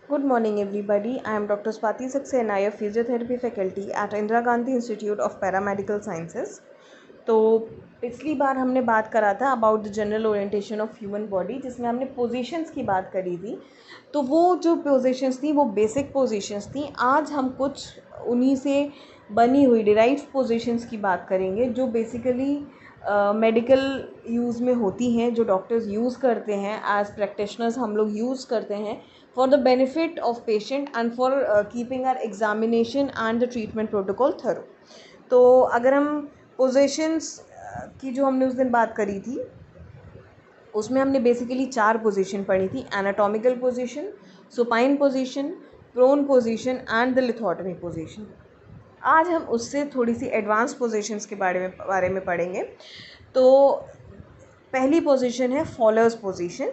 Good morning, everybody. I am Dr. Swati Saxena, Physiotherapy Faculty at Indira Gandhi Institute of Paramedical Sciences. तो पिछली बार हमने बात करा था about the general orientation of human body, जिसमें हमने पोजीशंस की बात करी थी। तो वो जो पोजीशंस थी वो बेसिक पोजीशंस थी। आज हम कुछ उन्हीं से बनी हुई डिराइव्ड पोजीशंस की बात करेंगे, जो बेसिकली मेडिकल यूज़ में होती हैं, जो डॉक्टर्स यूज़ करते हैं, एज प्रैक्टिशनर्स हम लोग यूज़ करते हैं for the benefit of patient and for keeping are examination and the treatment protocol thorough. तो अगर हम पोजीशंस की जो हमने उस दिन बात करी थी, उसमें हमने बेसिकली 4 पोजीशन पढ़ी थी: anatomical position, supine position, prone position and the lithotomy position. आज हम उससे थोड़ी सी एडवांस पोजीशंस के बारे में पढ़ेंगे। तो पहली पोजीशन है फॉलोअर्स पोजीशन।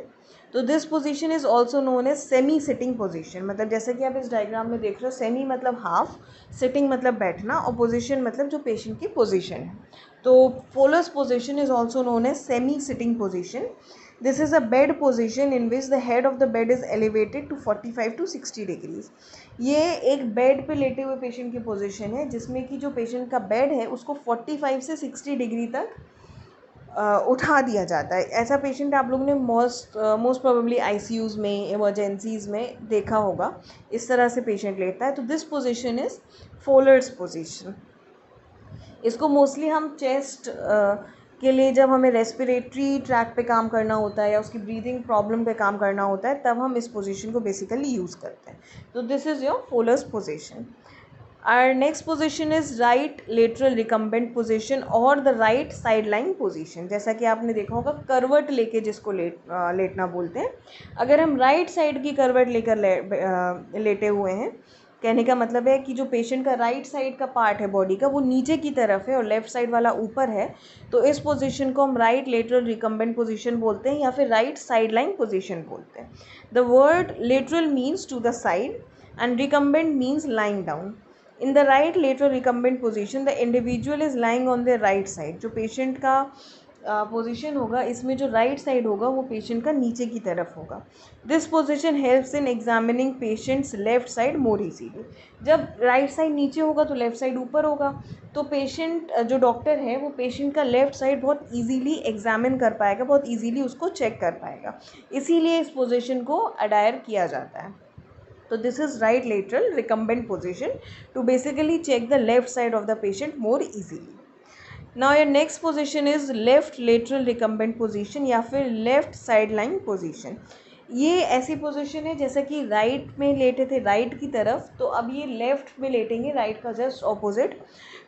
तो this position is also known as semi sitting position. मतलब जैसे कि आप इस डायग्राम में देख रहे हो, सेमी मतलब हाफ, सिटिंग मतलब बैठना, और पोजीशन मतलब जो पेशेंट की पोजीशन है। तो Fowler's position is also known as semi sitting position. This is a bed position in which the head of the bed is elevated to 45 to 60 degrees. ये एक बेड पे लेटे हुए पेशेंट की पोजीशन है, जिसमें कि जो पेशेंट का बेड है उसको 45 से 60 डिग्री तक उठा दिया जाता है। ऐसा पेशेंट आप लोगों ने मोस्ट प्रोबेबली आईसीयूज़ में, इमरजेंसीज़ में देखा होगा। इस तरह से पेशेंट लेटता है। तो this position is followers position. इसको मोस्टली हम चेस्ट के लिए, जब हमें रेस्पिरेटरी ट्रैक पे काम करना होता है या उसकी ब्रीदिंग प्रॉब्लम पे काम करना होता है, तब हम इस पोजीशन को बेसिकली यूज़ करते हैं। तो this is your followers position. Our next position is right lateral recumbent position और the right sideline position. जैसा कि आपने देखा होगा, करवट लेके जिसको लेटना बोलते हैं। अगर हम राइट साइड की करवट लेकर लेटे हुए हैं, कहने का मतलब है कि जो पेशेंट का राइट साइड का पार्ट है बॉडी का, वो नीचे की तरफ है और लेफ्ट साइड वाला ऊपर है, तो इस पोजीशन को हम राइट लेटरल रिकम्बेंट पोजीशन बोलते हैं या फिर राइट साइडलाइन पोजीशन बोलते हैं. The word lateral means to the side and recumbent means lying down. In the right lateral recumbent position, the individual is lying on their right side. जो patient का position होगा, इसमें जो right side होगा वो patient का नीचे की तरफ होगा. This position helps in examining patients left side more easily. जब राइट साइड नीचे होगा तो लेफ्ट साइड ऊपर होगा, तो पेशेंट जो डॉक्टर है वो पेशेंट का लेफ्ट साइड बहुत इजीली एग्जामिन कर पाएगा, बहुत इजीली उसको चेक कर पाएगा. इसीलिए इस पोजीशन को अडायर किया जाता है. So this is right lateral recumbent position to basically check the left side of the patient more easily. Now your next position is left lateral recumbent position या फिर left sideline position. ये ऐसी position है जैसा कि right में लेटे थे राइट की तरफ, तो अब ये लेफ्ट में लेटेंगे, राइट का जस्ट ऑपोजिट.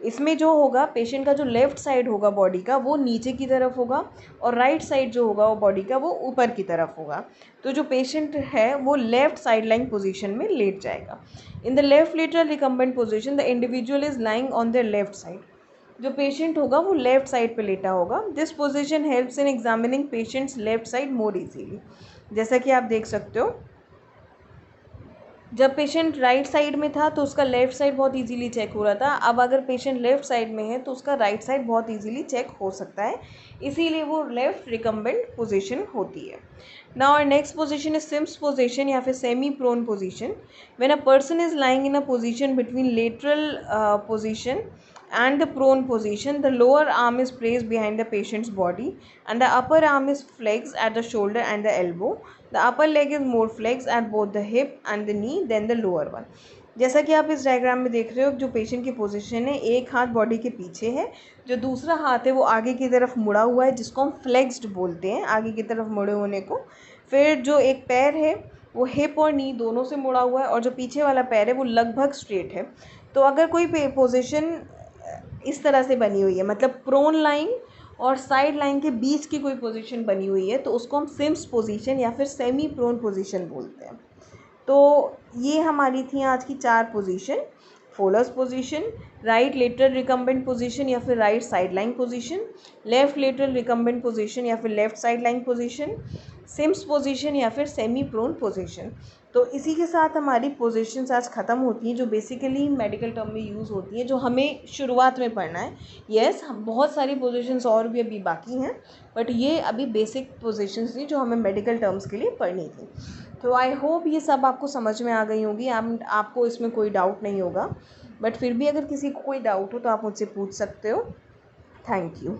इसमें जो होगा, पेशेंट का जो लेफ्ट साइड होगा बॉडी का वो नीचे की तरफ होगा, और राइट साइड जो होगा वो बॉडी का वो ऊपर की तरफ होगा. तो जो पेशेंट है वो लेफ्ट साइडलाइन पोजीशन में लेट जाएगा. In the left lateral recumbent position the individual is lying on the left side. जो पेशेंट होगा वो लेफ्ट साइड पे लेटा होगा. This position helps in examining patients left side more easily. जैसा कि आप देख सकते हो, जब पेशेंट राइट साइड में था तो उसका लेफ़्ट साइड बहुत इजीली चेक हो रहा था. अब अगर पेशेंट लेफ़्ट साइड में है तो उसका राइट साइड बहुत इजीली चेक हो सकता है, इसीलिए वो लेफ़्ट रिकम्बेंट पोजीशन होती है. Now our next position is Sims position या फिर semi prone position. When a person is lying in a position between lateral position and the prone position, the lower arm is placed behind the patient's body and the upper arm is flexed at the shoulder and the elbow. The upper leg is more flexed at both the hip and the knee than the lower one. जैसा कि आप इस diagram में देख रहे हो, जो patient की पोजीशन है, एक हाथ बॉडी के पीछे है, जो दूसरा हाथ है वो आगे की तरफ मुड़ा हुआ है, जिसको हम फ्लेक्स्ड बोलते हैं, आगे की तरफ मुड़े होने को. फिर जो एक पैर है वो हिप और नी दोनों से मुड़ा हुआ है, और जो पीछे वाला पैर है वो लगभग स्ट्रेट है. तो अगर कोई पोजीशन इस तरह से बनी हुई है, मतलब प्रोन लाइन और साइड लाइन के बीच की कोई पोजीशन बनी हुई है, तो उसको हम सिम्स पोजीशन या फिर सेमी प्रोन पोजीशन बोलते हैं. तो ये हमारी थी आज की 4 position: Fowler's position, right lateral recumbent position या फिर right side lying position, left lateral recumbent position या फिर left side lying position, Sims position या फिर सेमी प्रोन पोजीशन। तो इसी के साथ हमारी पोजीशंस आज ख़त्म होती हैं जो बेसिकली मेडिकल टर्म में यूज़ होती हैं, जो हमें शुरुआत में पढ़ना है। यस, बहुत सारी पोजीशंस और भी अभी बाकी हैं, बट ये अभी बेसिक पोजीशंस थी जो हमें मेडिकल टर्म्स के लिए पढ़नी थी। तो आई होप ये सब आपको समझ में आ गई होगी, आपको इसमें कोई डाउट नहीं होगा, बट फिर भी अगर किसी को कोई डाउट हो तो आप मुझसे पूछ सकते हो। Thank you.